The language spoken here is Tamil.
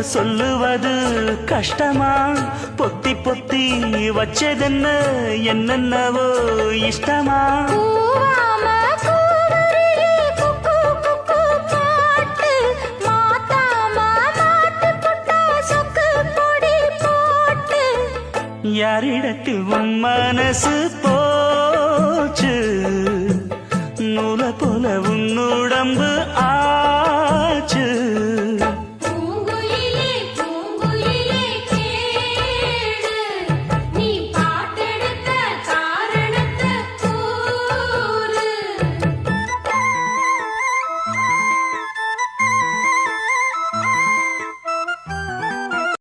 சொல்லுவது கஷ்டமா பொத்தி பொத்தி வச்சதென்ன என்னென்னவோ இஷ்டமா யாரிடத்தில் உன் மனசு போச்சு நூல போல உன்னுடம்பு ஆச்சு